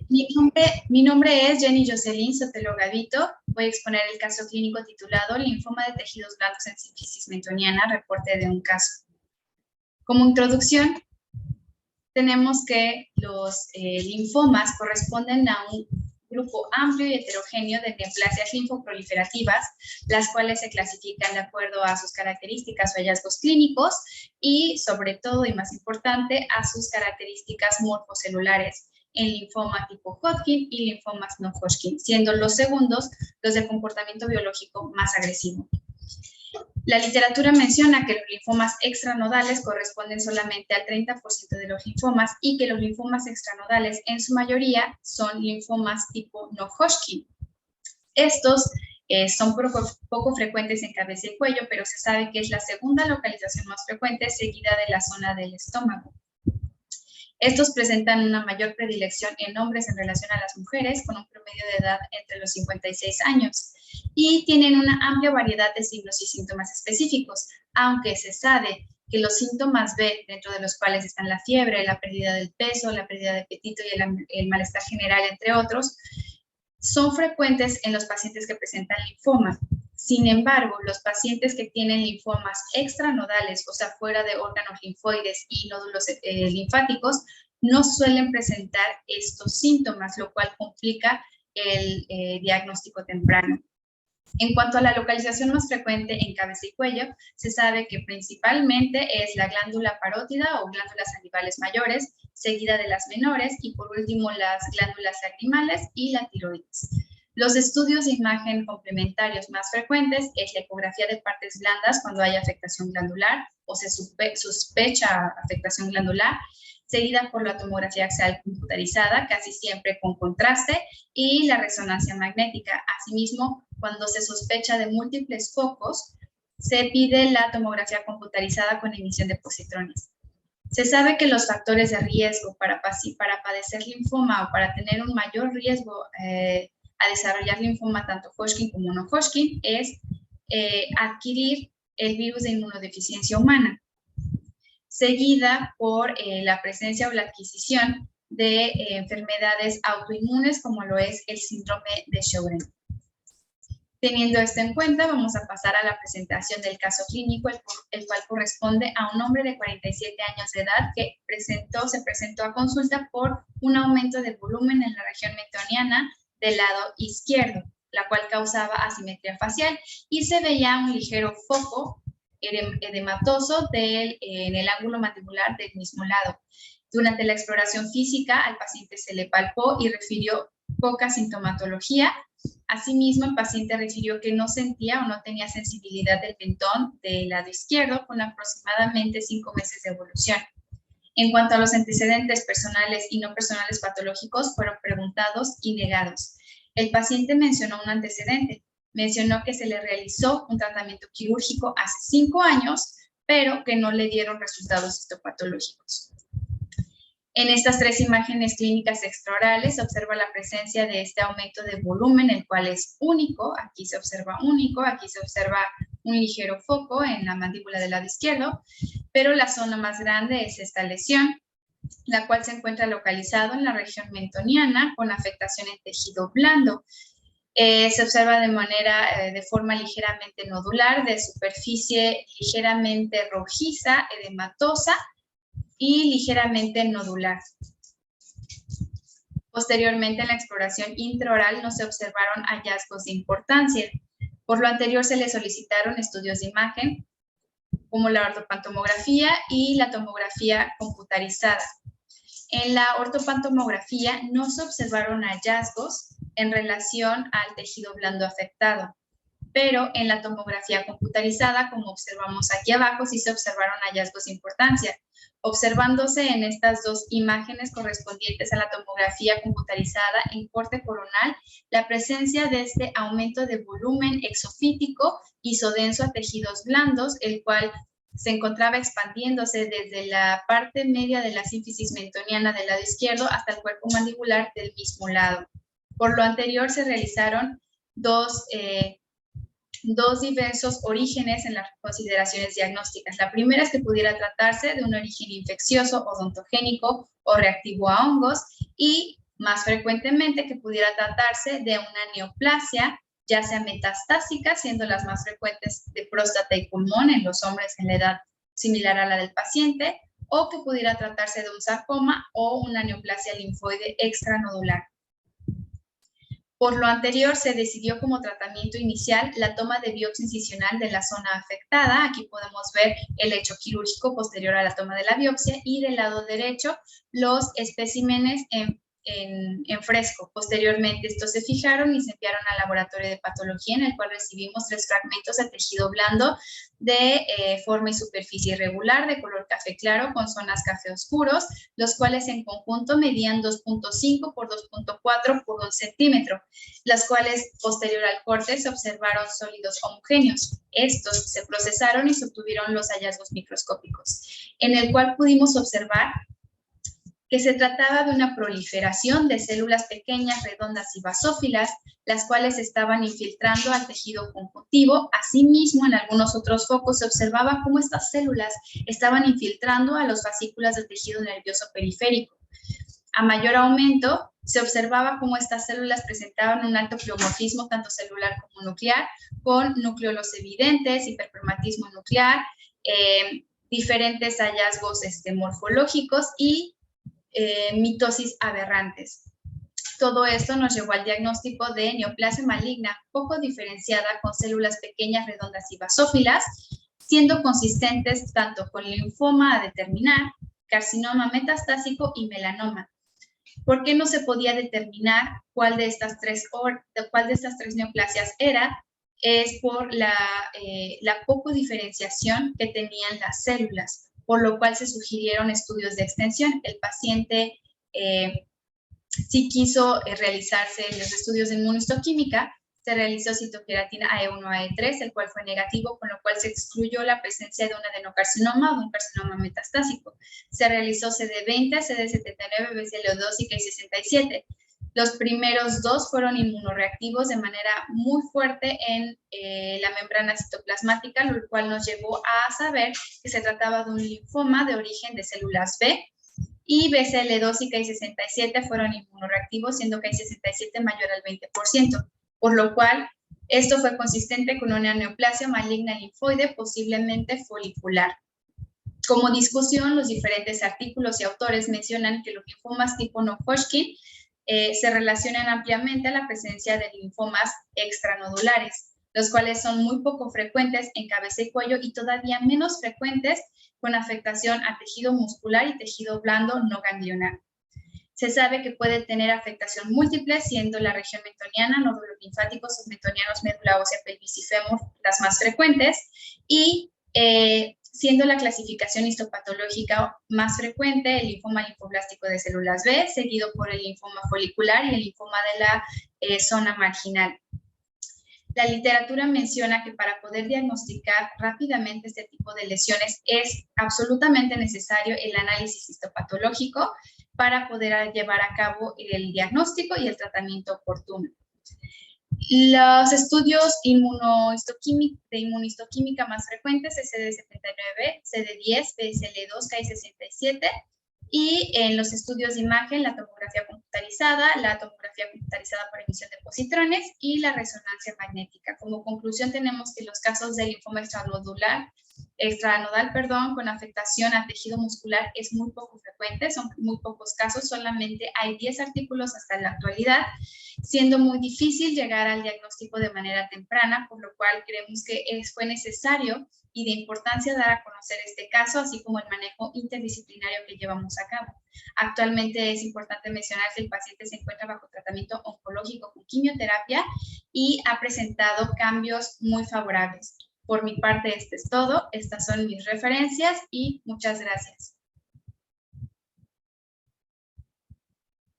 Mi nombre es Jenny Jocelyn Sotelo Gavito. Voy a exponer el caso clínico titulado Linfoma de tejidos blandos en sínfisis mentoniana, reporte de un caso. Como introducción, tenemos que los linfomas corresponden a un grupo amplio y heterogéneo de neoplasias linfoproliferativas, las cuales se clasifican de acuerdo a sus características o hallazgos clínicos y, sobre todo y más importante, a sus características morfocelulares en linfoma tipo Hodgkin y linfomas no Hodgkin, siendo los segundos los de comportamiento biológico más agresivo. La literatura menciona que los linfomas extranodales corresponden solamente al 30% de los linfomas y que los linfomas extranodales en su mayoría son linfomas tipo no Hodgkin. Estos son poco frecuentes en cabeza y cuello, pero se sabe que es la segunda localización más frecuente, seguida de la zona del estómago. Estos presentan una mayor predilección en hombres en relación a las mujeres, con un promedio de edad entre los 56 años, y tienen una amplia variedad de signos y síntomas específicos, aunque se sabe que los síntomas B, dentro de los cuales están la fiebre, la pérdida del peso, la pérdida de apetito y el malestar general, entre otros, son frecuentes en los pacientes que presentan linfoma. Sin embargo, los pacientes que tienen linfomas extranodales, o sea, fuera de órganos linfoides y nódulos linfáticos, no suelen presentar estos síntomas, lo cual complica el diagnóstico temprano. En cuanto a la localización más frecuente en cabeza y cuello, se sabe que principalmente es la glándula parótida o glándulas salivales mayores, seguida de las menores y por último las glándulas lacrimales y la tiroides. Los estudios de imagen complementarios más frecuentes es la ecografía de partes blandas cuando hay afectación glandular o se sospecha afectación glandular, seguida por la tomografía axial computarizada, casi siempre con contraste, y la resonancia magnética. Asimismo, cuando se sospecha de múltiples focos, se pide la tomografía computarizada con emisión de positrones. Se sabe que los factores de riesgo para padecer linfoma o para tener un mayor riesgo a desarrollar linfoma, tanto Hodgkin como no Hodgkin, es adquirir el virus de inmunodeficiencia humana, seguida por la presencia o la adquisición de enfermedades autoinmunes como lo es el síndrome de Sjögren. Teniendo esto en cuenta, vamos a pasar a la presentación del caso clínico, el cual corresponde a un hombre de 47 años de edad que se presentó a consulta por un aumento de volumen en la región mentoniana del lado izquierdo, la cual causaba asimetría facial y se veía un ligero foco edematoso en el ángulo mandibular del mismo lado. Durante la exploración física, al paciente se le palpó y refirió poca sintomatología. Asimismo, el paciente refirió que no sentía o no tenía sensibilidad del mentón del lado izquierdo con aproximadamente 5 meses de evolución. En cuanto a los antecedentes personales y no personales patológicos, fueron preguntados y negados. El paciente mencionó un antecedente. Mencionó que se le realizó un tratamiento quirúrgico hace 5 años, pero que no le dieron resultados histopatológicos. En estas 3 imágenes clínicas extraorales se observa la presencia de este aumento de volumen, el cual es único. Aquí se observa único, aquí se observa un ligero foco en la mandíbula del lado izquierdo, pero la zona más grande es esta lesión, la cual se encuentra localizada en la región mentoniana con afectación en tejido blando. Se observa de forma ligeramente nodular, de superficie ligeramente rojiza, edematosa y ligeramente nodular. Posteriormente, en la exploración intraoral no se observaron hallazgos de importancia. Por lo anterior, se le solicitaron estudios de imagen, como la ortopantomografía y la tomografía computarizada. En la ortopantomografía no se observaron hallazgos en relación al tejido blando afectado, pero en la tomografía computarizada, como observamos aquí abajo, sí se observaron hallazgos de importancia, observándose en estas 2 imágenes correspondientes a la tomografía computarizada en corte coronal la presencia de este aumento de volumen exofítico isodenso a tejidos blandos, el cual se encontraba expandiéndose desde la parte media de la sínfisis mentoniana del lado izquierdo hasta el cuerpo mandibular del mismo lado. Por lo anterior, se realizaron dos diversos orígenes en las consideraciones diagnósticas. La primera es que pudiera tratarse de un origen infeccioso, odontogénico o reactivo a hongos, y más frecuentemente que pudiera tratarse de una neoplasia, ya sea metastásica, siendo las más frecuentes de próstata y pulmón en los hombres en la edad similar a la del paciente, o que pudiera tratarse de un sarcoma o una neoplasia linfoide extranodular. Por lo anterior, se decidió como tratamiento inicial la toma de biopsia incisional de la zona afectada. Aquí podemos ver el hecho quirúrgico posterior a la toma de la biopsia y del lado derecho los especímenes en fresco. Posteriormente, estos se fijaron y se enviaron al laboratorio de patología, en el cual recibimos 3 fragmentos de tejido blando de forma y superficie irregular, de color café claro, con zonas café oscuros, los cuales en conjunto medían 2.5 por 2.4 por 1 centímetro, las cuales posterior al corte se observaron sólidos homogéneos. Estos se procesaron y se obtuvieron los hallazgos microscópicos, en el cual pudimos observar que se trataba de una proliferación de células pequeñas, redondas y basófilas, las cuales estaban infiltrando al tejido conjuntivo. Asimismo, en algunos otros focos se observaba cómo estas células estaban infiltrando a los fascículos del tejido nervioso periférico. A mayor aumento, se observaba cómo estas células presentaban un alto pleomorfismo, tanto celular como nuclear, con nucleolos evidentes, hipercromatismo nuclear, diferentes hallazgos morfológicos y mitosis aberrantes. Todo esto nos llevó al diagnóstico de neoplasia maligna poco diferenciada con células pequeñas, redondas y basófilas, siendo consistentes tanto con linfoma a determinar, carcinoma metastásico y melanoma. ¿Por qué no se podía determinar cuál de estas tres neoplasias era? Es por la poco diferenciación que tenían las células, por lo cual se sugirieron estudios de extensión. El paciente sí quiso realizarse los estudios de inmunohistoquímica. Se realizó citoqueratina AE1-AE3, el cual fue negativo, con lo cual se excluyó la presencia de un adenocarcinoma o de un carcinoma metastásico. Se realizó CD20, CD79, BCL2 y Ki67. Los primeros 2 fueron inmunoreactivos de manera muy fuerte en la membrana citoplasmática, lo cual nos llevó a saber que se trataba de un linfoma de origen de células B, y BCL2 y Ki67 fueron inmunoreactivos, siendo Ki67 mayor al 20%, por lo cual esto fue consistente con una neoplasia maligna linfoide, posiblemente folicular. Como discusión, los diferentes artículos y autores mencionan que los linfomas tipo no-Hodgkin se relacionan ampliamente a la presencia de linfomas extranodulares, los cuales son muy poco frecuentes en cabeza y cuello y todavía menos frecuentes con afectación a tejido muscular y tejido blando no ganglionar. Se sabe que puede tener afectación múltiple, siendo la región mentoniana, nódulos linfáticos, submentonianos, médula ósea, pelvis y fémur las más frecuentes, y siendo la clasificación histopatológica más frecuente el linfoma linfoblástico de células B, seguido por el linfoma folicular y el linfoma de la zona marginal. La literatura menciona que para poder diagnosticar rápidamente este tipo de lesiones es absolutamente necesario el análisis histopatológico para poder llevar a cabo el diagnóstico y el tratamiento oportuno. Los estudios de inmunohistoquímica más frecuentes es CD79, CD10, BSL2, Ki67, y en los estudios de imagen, la tomografía computarizada por emisión de positrones y la resonancia magnética. Como conclusión, tenemos que los casos de linfoma extranodal, con afectación a tejido muscular es muy poco frecuente, son muy pocos casos, solamente hay 10 artículos hasta la actualidad, siendo muy difícil llegar al diagnóstico de manera temprana, por lo cual creemos que fue necesario y de importancia dar a conocer este caso, así como el manejo interdisciplinario que llevamos a cabo. Actualmente es importante mencionar que el paciente se encuentra bajo tratamiento oncológico con quimioterapia y ha presentado cambios muy favorables. Por mi parte, este es todo. Estas son mis referencias y muchas gracias.